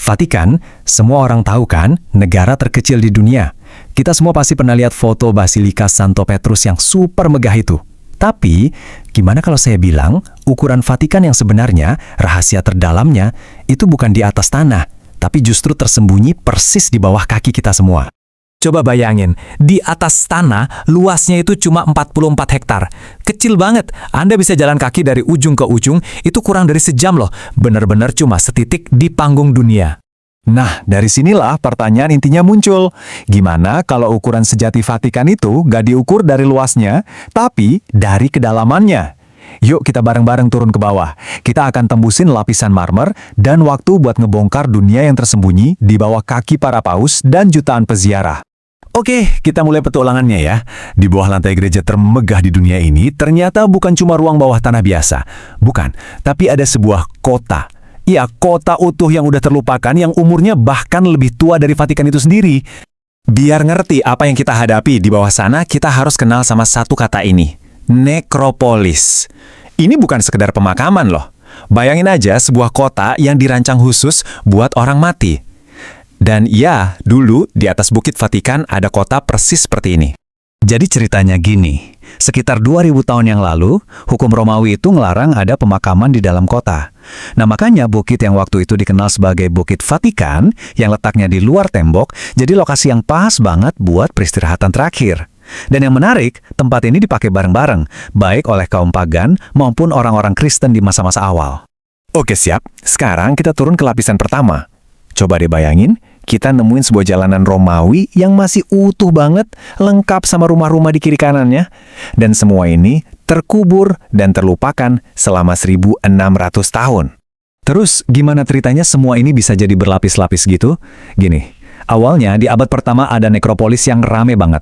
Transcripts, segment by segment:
Vatikan, semua orang tahu kan, negara terkecil di dunia. Kita semua pasti pernah lihat foto Basilika Santo Petrus yang super megah itu. Tapi, gimana kalau saya bilang, ukuran Vatikan yang sebenarnya, rahasia terdalamnya, itu bukan di atas tanah, tapi justru tersembunyi persis di bawah kaki kita semua. Coba bayangin, di atas tanah luasnya itu cuma 44 hektar. Kecil banget, Anda bisa jalan kaki dari ujung ke ujung, itu kurang dari sejam loh. Benar-benar cuma setitik di panggung dunia. Nah, dari sinilah pertanyaan intinya muncul. Gimana kalau ukuran sejati Vatikan itu gak diukur dari luasnya, tapi dari kedalamannya? Yuk kita bareng-bareng turun ke bawah. Kita akan tembusin lapisan marmer dan waktu buat ngebongkar dunia yang tersembunyi di bawah kaki para paus dan jutaan peziarah. Oke, kita mulai petualangannya ya. Di bawah lantai gereja termegah di dunia ini, ternyata bukan cuma ruang bawah tanah biasa. Bukan, tapi ada sebuah kota. Ya, kota utuh yang udah terlupakan, yang umurnya bahkan lebih tua dari Vatikan itu sendiri. Biar ngerti apa yang kita hadapi di bawah sana, kita harus kenal sama satu kata ini. Nekropolis. Ini bukan sekedar pemakaman loh. Bayangin aja sebuah kota yang dirancang khusus buat orang mati. Dan ya, dulu di atas Bukit Vatikan ada kota persis seperti ini. Jadi ceritanya gini, sekitar 2000 tahun yang lalu, hukum Romawi itu ngelarang ada pemakaman di dalam kota. Nah makanya bukit yang waktu itu dikenal sebagai Bukit Vatikan, yang letaknya di luar tembok, jadi lokasi yang pas banget buat peristirahatan terakhir. Dan yang menarik, tempat ini dipakai bareng-bareng, baik oleh kaum pagan maupun orang-orang Kristen di masa-masa awal. Oke siap, sekarang kita turun ke lapisan pertama. Coba deh bayangin, kita nemuin sebuah jalanan Romawi yang masih utuh banget, lengkap sama rumah-rumah di kiri kanannya. Dan semua ini terkubur dan terlupakan selama 1600 tahun. Terus gimana ceritanya semua ini bisa jadi berlapis-lapis gitu? Gini, awalnya di abad pertama ada nekropolis yang rame banget.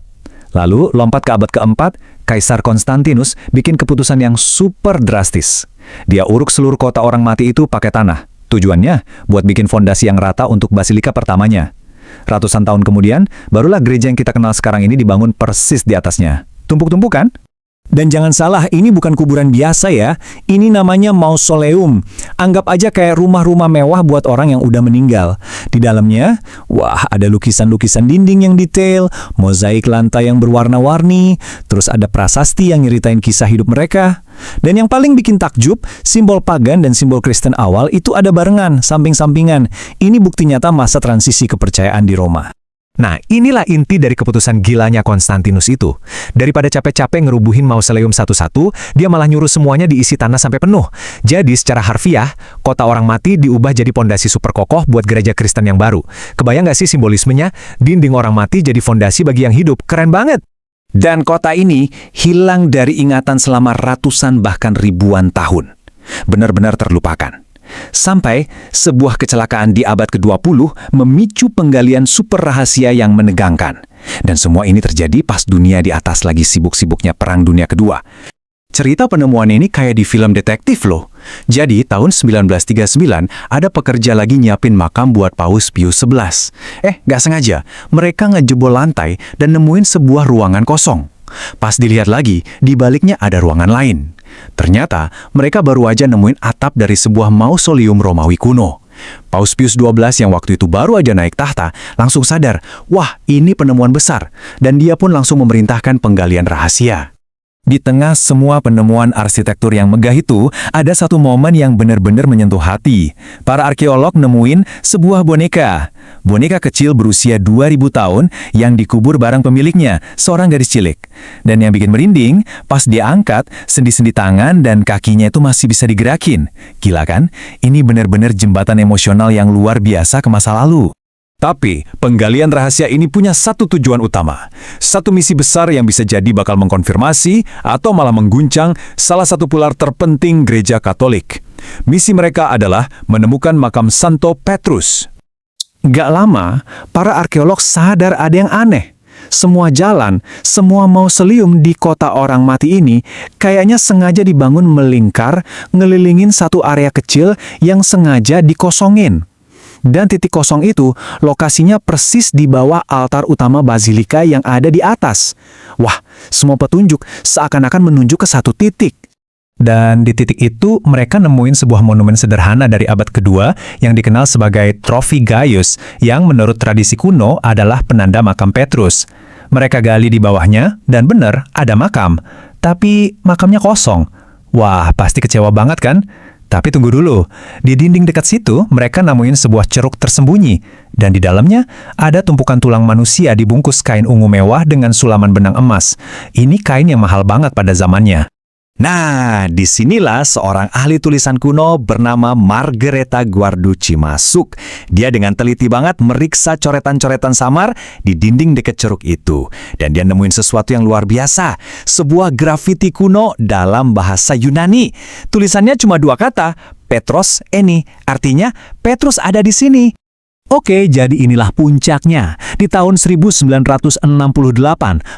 Lalu lompat ke abad keempat, Kaisar Konstantinus bikin keputusan yang super drastis. Dia uruk seluruh kota orang mati itu pakai tanah. Tujuannya buat bikin fondasi yang rata untuk basilika pertamanya. Ratusan tahun kemudian, barulah gereja yang kita kenal sekarang ini dibangun persis di atasnya. Tumpuk-tumpuk kan? Dan jangan salah, ini bukan kuburan biasa ya. Ini namanya mausoleum. Anggap aja kayak rumah-rumah mewah buat orang yang udah meninggal. Di dalamnya, wah ada lukisan-lukisan dinding yang detail, mozaik lantai yang berwarna-warni, terus ada prasasti yang nyeritain kisah hidup mereka. Dan yang paling bikin takjub, simbol pagan dan simbol Kristen awal itu ada barengan, samping-sampingan. Ini bukti nyata masa transisi kepercayaan di Roma. Nah, inilah inti dari keputusan gilanya Konstantinus itu. Daripada capek-capek ngerubuhin mausoleum satu-satu, dia malah nyuruh semuanya diisi tanah sampai penuh. Jadi secara harfiah, kota orang mati diubah jadi pondasi super kokoh buat gereja Kristen yang baru. Kebayang nggak sih simbolismenya? Dinding orang mati jadi fondasi bagi yang hidup. Keren banget! Dan kota ini hilang dari ingatan selama ratusan bahkan ribuan tahun. Benar-benar terlupakan. Sampai sebuah kecelakaan di abad ke-20 memicu penggalian super rahasia yang menegangkan. Dan semua ini terjadi pas dunia di atas lagi sibuk-sibuknya Perang Dunia Kedua. Cerita penemuan ini kayak di film detektif loh. Jadi tahun 1939 ada pekerja lagi nyiapin makam buat Paus Pius XI. Nggak sengaja, mereka ngejebol lantai dan nemuin sebuah ruangan kosong. Pas dilihat lagi, di baliknya ada ruangan lain. Ternyata, mereka baru aja nemuin atap dari sebuah mausoleum Romawi kuno. Paus Pius XII yang waktu itu baru aja naik tahta, langsung sadar, wah ini penemuan besar. Dan dia pun langsung memerintahkan penggalian rahasia. Di tengah semua penemuan arsitektur yang megah itu, ada satu momen yang benar-benar menyentuh hati. Para arkeolog nemuin sebuah boneka. Boneka kecil berusia 2000 tahun yang dikubur bareng pemiliknya, seorang gadis cilik. Dan yang bikin merinding, pas dia angkat, sendi-sendi tangan dan kakinya itu masih bisa digerakin. Gila kan? Ini benar-benar jembatan emosional yang luar biasa ke masa lalu. Tapi, penggalian rahasia ini punya satu tujuan utama. Satu misi besar yang bisa jadi bakal mengkonfirmasi atau malah mengguncang salah satu pilar terpenting gereja Katolik. Misi mereka adalah menemukan makam Santo Petrus. Gak lama, para arkeolog sadar ada yang aneh. Semua jalan, semua mausoleum di kota orang mati ini kayaknya sengaja dibangun melingkar, ngelilingin satu area kecil yang sengaja dikosongin. Dan titik kosong itu lokasinya persis di bawah altar utama basilika yang ada di atas. Wah, semua petunjuk seakan-akan menunjuk ke satu titik. Dan di titik itu, mereka nemuin sebuah monumen sederhana dari abad kedua yang dikenal sebagai Trofi Gaius, yang menurut tradisi kuno adalah penanda makam Petrus. Mereka gali di bawahnya, dan benar, ada makam. Tapi makamnya kosong. Wah, pasti kecewa banget kan? Tapi tunggu dulu, di dinding dekat situ, mereka nemuin sebuah ceruk tersembunyi. Dan di dalamnya, ada tumpukan tulang manusia dibungkus kain ungu mewah dengan sulaman benang emas. Ini kain yang mahal banget pada zamannya. Nah, disinilah seorang ahli tulisan kuno bernama Margherita Guarducci masuk. Dia dengan teliti banget meriksa coretan-coretan samar di dinding dekat ceruk itu. Dan dia nemuin sesuatu yang luar biasa. Sebuah grafiti kuno dalam bahasa Yunani. Tulisannya cuma 2 kata, Petros Eni. Artinya, Petrus ada di sini. Oke, jadi inilah puncaknya. Di tahun 1968,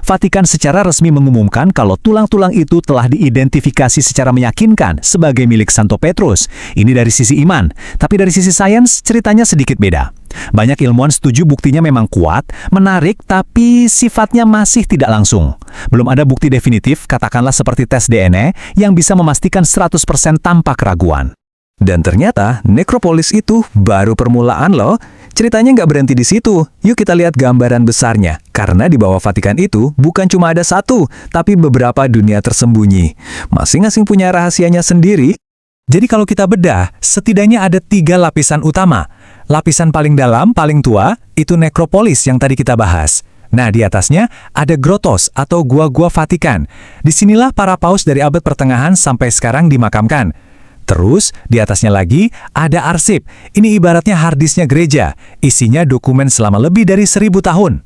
Vatikan secara resmi mengumumkan kalau tulang-tulang itu telah diidentifikasi secara meyakinkan sebagai milik Santo Petrus. Ini dari sisi iman, tapi dari sisi sains ceritanya sedikit beda. Banyak ilmuwan setuju buktinya memang kuat, menarik, tapi sifatnya masih tidak langsung. Belum ada bukti definitif, katakanlah seperti tes DNA, yang bisa memastikan 100% tanpa keraguan. Dan ternyata, nekropolis itu baru permulaan loh. Ceritanya nggak berhenti di situ. Yuk kita lihat gambaran besarnya. Karena di bawah Vatikan itu bukan cuma ada satu, tapi beberapa dunia tersembunyi. Masing-masing punya rahasianya sendiri. Jadi kalau kita bedah, setidaknya ada 3 lapisan utama. Lapisan paling dalam, paling tua, itu nekropolis yang tadi kita bahas. Nah, di atasnya ada grotos atau gua-gua Vatikan. Disinilah para paus dari abad pertengahan sampai sekarang dimakamkan. Terus, di atasnya lagi, ada arsip. Ini ibaratnya harddisknya gereja. Isinya dokumen selama lebih dari 1000 tahun.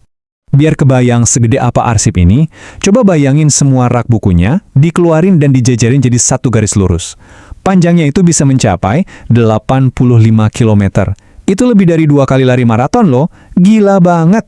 Biar kebayang segede apa arsip ini, coba bayangin semua rak bukunya, dikeluarin dan dijajarin jadi satu garis lurus. Panjangnya itu bisa mencapai 85 km. Itu lebih dari 2 kali lari maraton loh. Gila banget.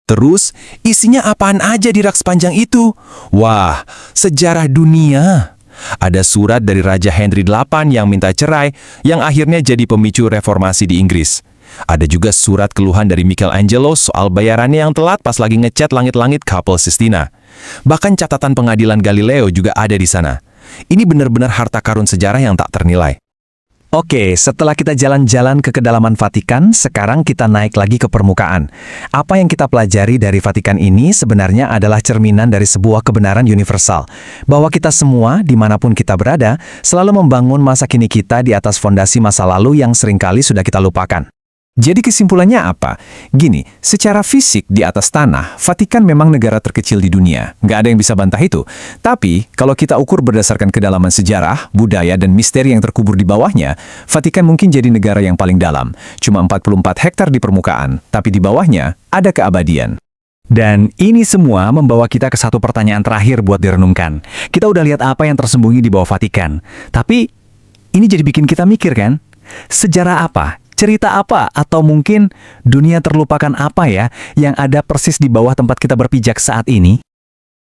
Terus, isinya apaan aja di rak sepanjang itu? Wah, sejarah dunia. Ada surat dari Raja Henry VIII yang minta cerai, yang akhirnya jadi pemicu reformasi di Inggris. Ada juga surat keluhan dari Michelangelo soal bayarannya yang telat pas lagi ngecat langit-langit Kapel Sistina. Bahkan catatan pengadilan Galileo juga ada di sana. Ini benar-benar harta karun sejarah yang tak ternilai. Oke, setelah kita jalan-jalan ke kedalaman Vatikan, sekarang kita naik lagi ke permukaan. Apa yang kita pelajari dari Vatikan ini sebenarnya adalah cerminan dari sebuah kebenaran universal. Bahwa kita semua, dimanapun kita berada, selalu membangun masa kini kita di atas fondasi masa lalu yang seringkali sudah kita lupakan. Jadi kesimpulannya apa? Gini, secara fisik di atas tanah, Vatikan memang negara terkecil di dunia. Nggak ada yang bisa bantah itu. Tapi, kalau kita ukur berdasarkan kedalaman sejarah, budaya, dan misteri yang terkubur di bawahnya, Vatikan mungkin jadi negara yang paling dalam. Cuma 44 hektar di permukaan, tapi di bawahnya ada keabadian. Dan ini semua membawa kita ke satu pertanyaan terakhir buat direnungkan. Kita udah lihat apa yang tersembunyi di bawah Vatikan. Tapi, ini jadi bikin kita mikir kan? Sejarah apa? Cerita apa? Atau mungkin dunia terlupakan apa ya yang ada persis di bawah tempat kita berpijak saat ini?